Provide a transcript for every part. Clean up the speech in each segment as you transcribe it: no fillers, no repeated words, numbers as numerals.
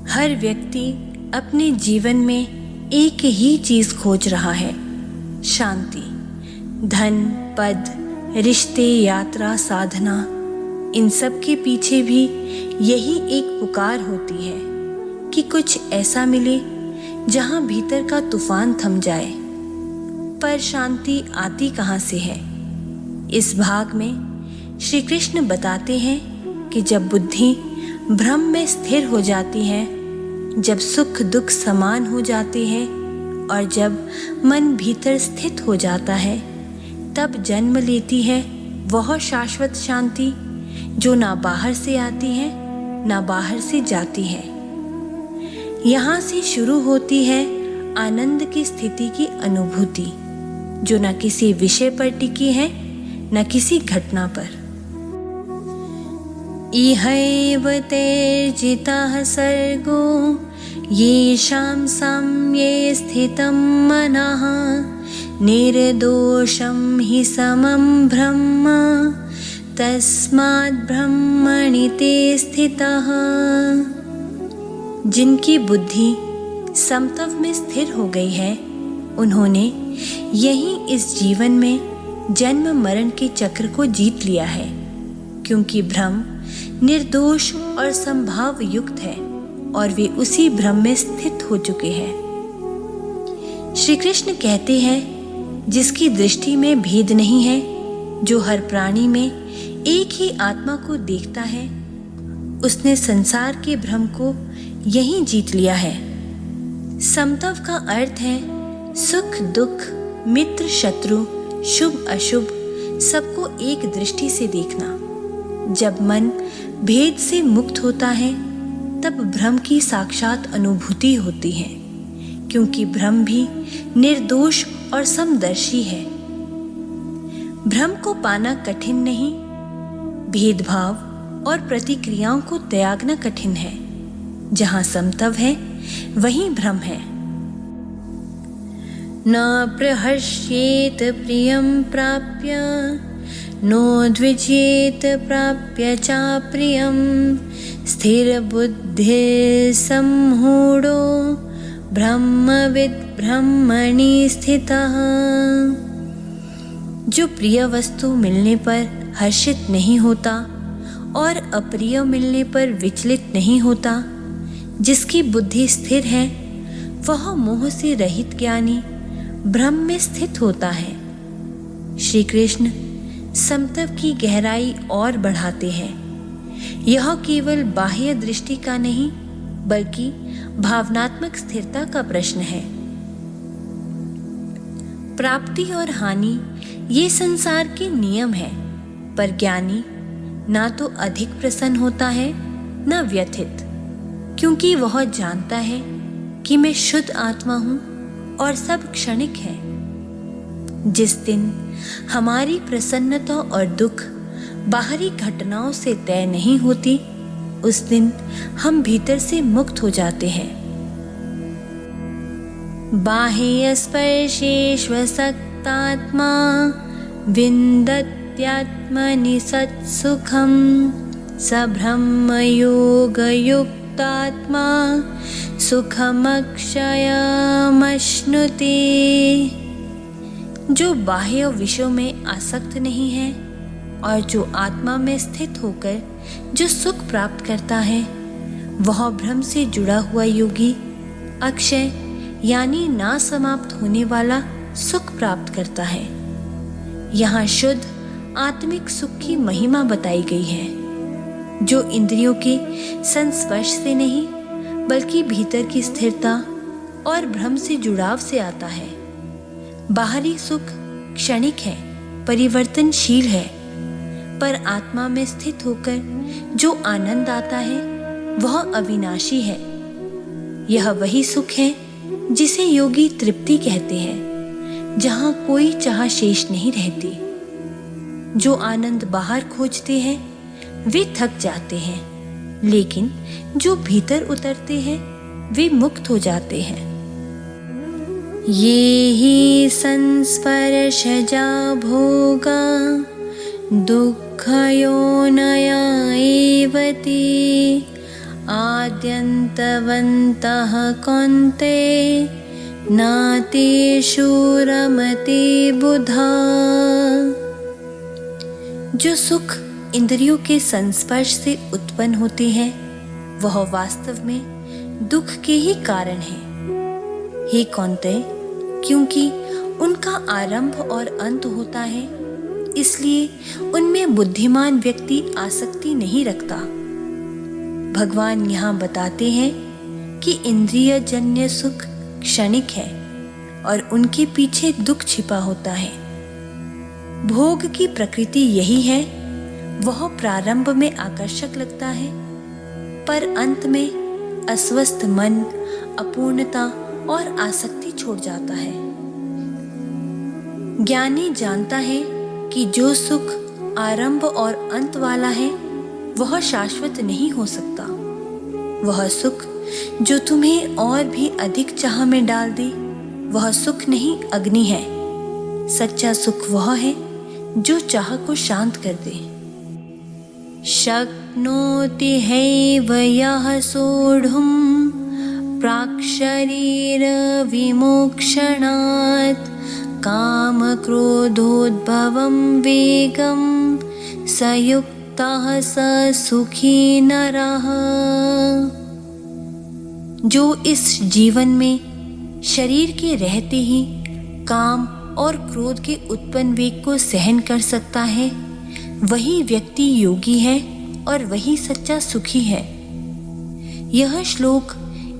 हर व्यक्ति अपने जीवन में एक ही चीज खोज रहा है, शांति। धन, पद, रिश्ते, यात्रा, साधना, इन सब के पीछे भी यही एक पुकार होती है कि कुछ ऐसा मिले जहां भीतर का तूफान थम जाए। पर शांति आती कहां से है? इस भाग में श्री कृष्ण बताते हैं कि जब बुद्धि भ्रम में स्थिर हो जाती है, जब सुख दुख समान हो जाते हैं और जब मन भीतर स्थित हो जाता है, तब जन्म लेती है वह शाश्वत शांति जो ना बाहर से आती है ना बाहर से जाती है। यहाँ से शुरू होती है आनंद की स्थिति की अनुभूति, जो न किसी विषय पर टिकी है न किसी घटना पर। इहैव तैर्जितः सर्गो येषां साम्ये स्थितं मनः निर्दोषं हि समं ब्रह्म तस्माद् ब्रह्मणि ते स्थितः। जिनकी बुद्धि समतव में स्थिर हो गई है, उन्होंने यही इस जीवन में जन्म मरण के चक्र को जीत लिया है, क्योंकि भ्रम निर्दोष और संभाव युक्त है और वे उसी भ्रम में स्थित हो चुके हैं। श्री कृष्ण कहते हैं, जिसकी दृष्टि में भेद नहीं है, जो हर प्राणी में एक ही आत्मा को देखता है, उसने संसार के भ्रम को यही जीत लिया है। समतव का अर्थ है सुख दुख, मित्र शत्रु, शुभ अशुभ सबको एक दृष्टि से देखना। जब मन भेद से मुक्त होता है, तब भ्रम की साक्षात अनुभूति होती है, क्योंकि भ्रम भी निर्दोष और समदर्शी है। भ्रम को पाना कठिन नहीं, भेदभाव और प्रतिक्रियाओं को त्यागना कठिन है। जहाँ समतव है वहीं भ्रम है। न प्रहर्ष्येत प्रियं प्राप्य नो द्विजेत प्राप्य चाप्रियं स्थिरबुद्धिः सम्मूढो ब्रह्मविद् ब्रह्मणि स्थितः। जो प्रिय वस्तु मिलने पर हर्षित नहीं होता और अप्रिय मिलने पर विचलित नहीं होता, जिसकी बुद्धि स्थिर है, वह मोह से रहित ज्ञानी ब्रह्म में स्थित होता है। श्री कृष्ण समतव की गहराई और बढ़ाते हैं। यह केवल बाह्य दृष्टि का नहीं, बल्कि भावनात्मक स्थिरता का प्रश्न है। प्राप्ति और हानि ये संसार के नियम है, पर ज्ञानी ना तो अधिक प्रसन्न होता है न व्यथित, क्योंकि वह जानता है कि मैं शुद्ध आत्मा हूं और सब क्षणिक है। जिस दिन हमारी प्रसन्नता और दुख बाहरी घटनाओं से तय नहीं होती, उस दिन हम भीतर से मुक्त हो जाते हैं। बाह्य स्पर्शेष्वसक्तात्मा विन्दत्यात्मनि सत्सुखं स ब्रह्मयोगयुक्तात्मा सुखमक्षयमश्नुते। जो बाह्य विषयों में आसक्त नहीं है और जो आत्मा में स्थित होकर जो सुख प्राप्त करता है, वह ब्रह्म से जुड़ा हुआ योगी अक्षय यानी ना समाप्त होने वाला सुख प्राप्त करता है। यहाँ शुद्ध आत्मिक सुख की महिमा बताई गई है, जो इंद्रियों के संस्पर्श से नहीं, बल्कि भीतर की स्थिरता और ब्रह्म से जुड़ाव से आता है। बाहरी सुख क्षणिक है, परिवर्तनशील है, पर आत्मा में स्थित होकर जो आनंद आता है, वह अविनाशी है। यह वही सुख है जिसे योगी तृप्ति कहते हैं, जहाँ कोई चाह शेष नहीं रहती। जो आनंद बाहर खोजते हैं वे थक जाते हैं, लेकिन जो भीतर उतरते हैं वे मुक्त हो जाते हैं। ये ही संस्पर्शजा भोगा दुःखयोनया एव ते आद्यन्तवन्तः कौन्तेय न तेषु रमते बुधा। जो सुख इंद्रियों के संस्पर्श से उत्पन्न होते हैं वह वास्तव में दुख के ही कारण है। हे कौन्तेय, क्योंकि उनका आरंभ और अंत होता है, इसलिए उनमें बुद्धिमान व्यक्ति आसक्ति नहीं रखता। भगवान यहाँ बताते हैं कि इंद्रिय जन्य सुख क्षणिक है और उनके पीछे दुख छिपा होता है। भोग की प्रकृति यही है, वह प्रारंभ में आकर्षक लगता है पर अंत में अस्वस्थ मन, अपूर्णता और आसक्ति छोड़ जाता है। ज्ञानी जानता है कि जो सुख आरंभ और अंत वाला है वह शाश्वत नहीं हो सकता। वह सुख जो तुम्हें और भी अधिक चाह में डाल दे वह सुख नहीं, अग्नि है। सच्चा सुख वह है जो चाह को शांत कर दे। शक्नोति हैव यः सोढुं प्राक्शरीर विमोक्षणात् काम क्रोधोद्भवं वेगं स युक्तः स सुखी नरः। जो इस जीवन में शरीर के रहते ही काम और क्रोध के उत्पन्न वेग को सहन कर सकता है वही व्यक्ति योगी है और वही सच्चा सुखी है। यह श्लोक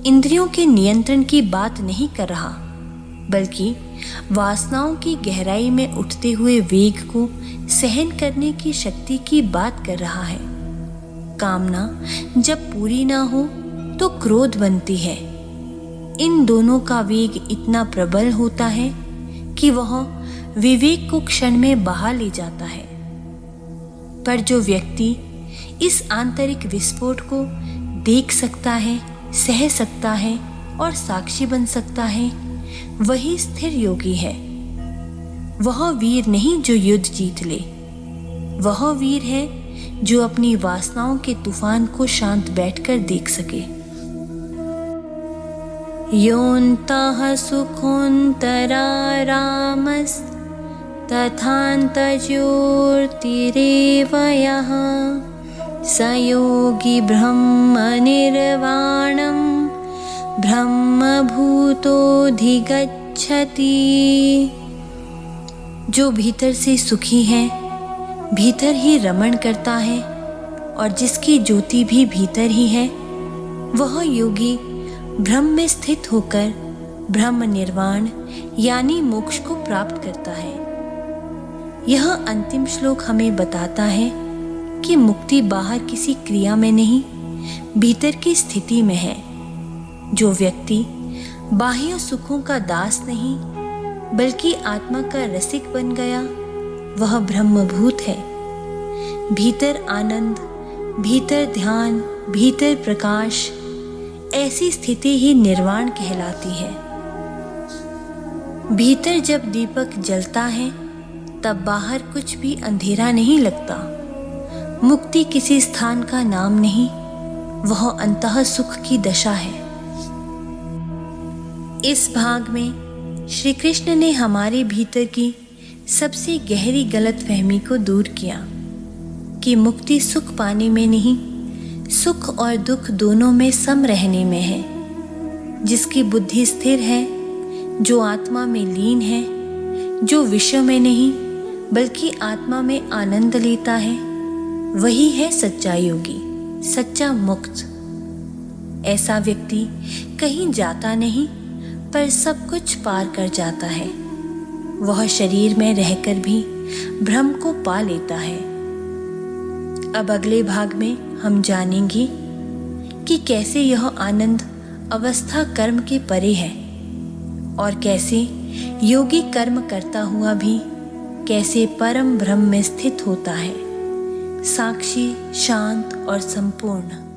इंद्रियों के नियंत्रण की बात नहीं कर रहा, बल्कि वासनाओं की गहराई में उठते हुए वेग को सहन करने की शक्ति की बात कर रहा है। कामना जब पूरी ना हो तो क्रोध बनती है। इन दोनों का वेग इतना प्रबल होता है कि वह विवेक को क्षण में बहा ले जाता है। पर जो व्यक्ति इस आंतरिक विस्फोट को देख सकता है, सह सकता है और साक्षी बन सकता है, वही स्थिर योगी है। वह वीर नहीं जो युद्ध जीत ले, वह वीर है जो अपनी वासनाओं के तूफान को शांत बैठकर देख सके। योऽन्तः सुखोऽन्तरारामस् तथान्तर्ज्योतिरेव यः स योगी ब्रह्मनिर्वाणं ब्रह्मभूतोऽधिगच्छति। जो भीतर से सुखी है, भीतर ही रमण करता है और जिसकी ज्योति भी भीतर ही है, वह योगी ब्रह्म में स्थित होकर ब्रह्म निर्वाण यानी मोक्ष को प्राप्त करता है। यह अंतिम श्लोक हमें बताता है कि मुक्ति बाहर किसी क्रिया में नहीं, भीतर की स्थिति में है। जो व्यक्ति बाह्य सुखों का दास नहीं बल्कि आत्मा का रसिक बन गया, वह ब्रह्मभूत है। भीतर आनंद, भीतर ध्यान, भीतर प्रकाश, ऐसी स्थिति ही निर्वाण कहलाती है। भीतर जब दीपक जलता है तब बाहर कुछ भी अंधेरा नहीं लगता। मुक्ति किसी स्थान का नाम नहीं, वह अंतः सुख की दशा है। इस भाग में श्री कृष्ण ने हमारे भीतर की सबसे गहरी गलतफहमी को दूर किया कि मुक्ति सुख पाने में नहीं, सुख और दुख दोनों में सम रहने में है। जिसकी बुद्धि स्थिर है, जो आत्मा में लीन है, जो विषय में नहीं बल्कि आत्मा में आनंद लेता है, वही है सच्चा योगी, सच्चा मुक्त। ऐसा व्यक्ति कहीं जाता नहीं पर सब कुछ पार कर जाता है। वह शरीर में रहकर भी ब्रह्म को पा लेता है। अब अगले भाग में हम जानेंगे कि कैसे यह आनंद अवस्था कर्म के परे है और कैसे योगी कर्म करता हुआ भी कैसे परम ब्रह्म में स्थित होता है, साक्षी, शांत और संपूर्ण।